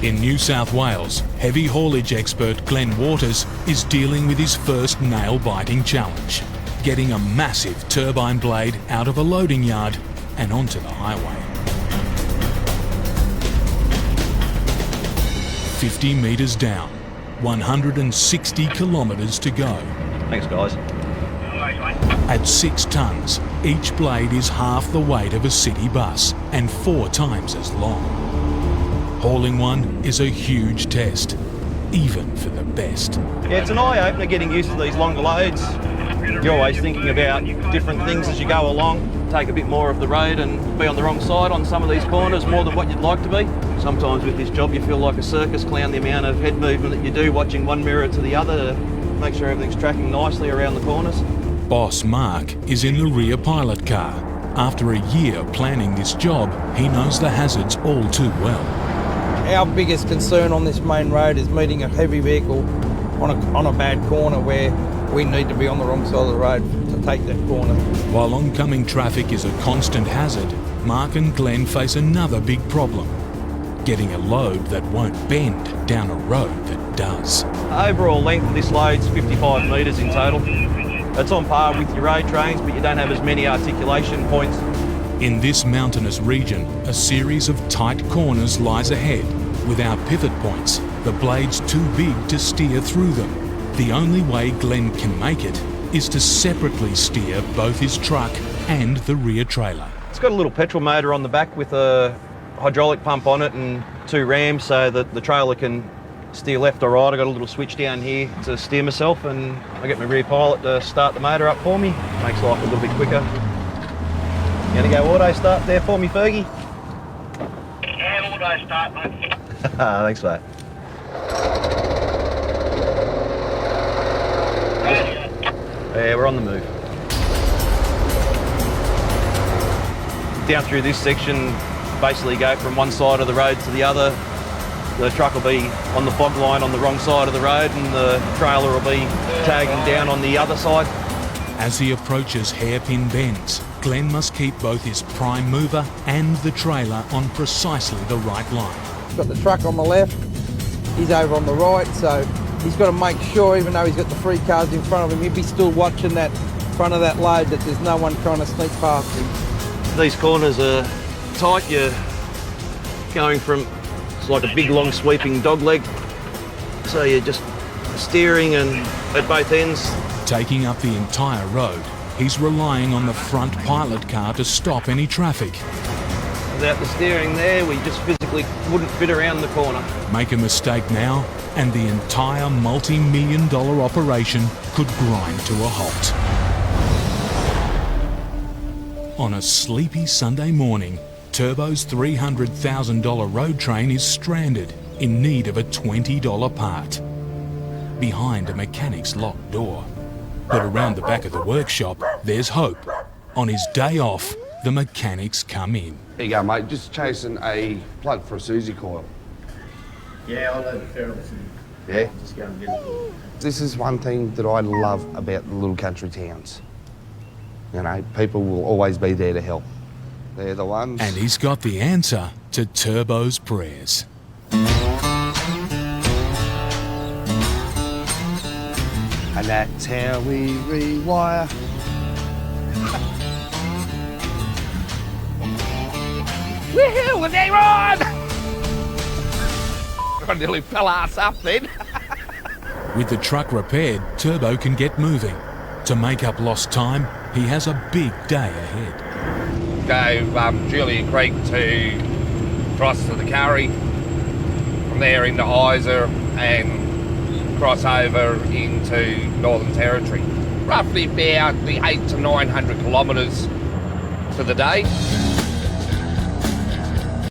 In New South Wales, heavy haulage expert Glenn Waters is dealing with his first nail-biting challenge, getting a massive turbine blade out of a loading yard and onto the highway. 50 metres down, 160 kilometres to go. Thanks, guys. At 6 tonnes, each blade is half the weight of a city bus and 4 times as long. Hauling one is a huge test, even for the best. Yeah, it's an eye-opener getting used to these longer loads. You're always thinking about different things as you go along. Take a bit more of the road and be on the wrong side on some of these corners more than what you'd like to be. Sometimes with this job you feel like a circus clown, the amount of head movement that you do watching one mirror to the other to make sure everything's tracking nicely around the corners. Boss Mark is in the rear pilot car. After a year planning this job, he knows the hazards all too well. Our biggest concern on this main road is meeting a heavy vehicle on a bad corner where we need to be on the wrong side of the road to take that corner. While oncoming traffic is a constant hazard, Mark and Glenn face another big problem: getting a load that won't bend down a road that does. Overall length of this load's 55 metres in total. It's on par with your road trains, but you don't have as many articulation points. In this mountainous region, a series of tight corners lies ahead. Without pivot points, the blade's too big to steer through them. The only way Glenn can make it is to separately steer both his truck and the rear trailer. It's got a little petrol motor on the back with a hydraulic pump on it and 2 rams so that the trailer can steer left or right. I've got a little switch down here to steer myself, and I get my rear pilot to start the motor up for me. Makes life a little bit quicker. You gonna go auto start there for me, Fergie? Yeah, auto start, mate. Thanks, mate. Yeah, we're on the move. Down through this section, basically go from one side of the road to the other. The truck will be on the fog line on the wrong side of the road and the trailer will be tagging down on the other side. As he approaches hairpin bends, Glenn must keep both his prime mover and the trailer on precisely the right line. Got the truck on the left, he's over on the right, so he's got to make sure, even though he's got the 3 cars in front of him, he'll be still watching that front of that load, that there's no one trying to sneak past him. These corners are tight. You're going from, it's like a big long sweeping dog leg, so you're just steering and at both ends. Taking up the entire road, he's relying on the front pilot car to stop any traffic. Without the steering there, we just physically wouldn't fit around the corner. Make a mistake now, and the entire multi-million-dollar operation could grind to a halt. On a sleepy Sunday morning, Turbo's $300,000 road train is stranded, in need of a $20 part, behind a mechanic's locked door. But around the back of the workshop, there's hope. On his day off, the mechanics come in. There you go, mate. Just chasing a plug for a Susie coil. Yeah, I'll let the ferrule see. Yeah? Just go and get it. This is one thing that I love about the little country towns. You know, people will always be there to help. They're the ones. And he's got the answer to Turbo's prayers. And that's how we rewire. Woohoo! Was they on? I nearly fell ass up then. With the truck repaired, Turbo can get moving. To make up lost time, he has a big day ahead. Go Julian Creek to cross to the Curry, from there into Isa and cross over into Northern Territory. Roughly about the 800 to 900 kilometres for the day.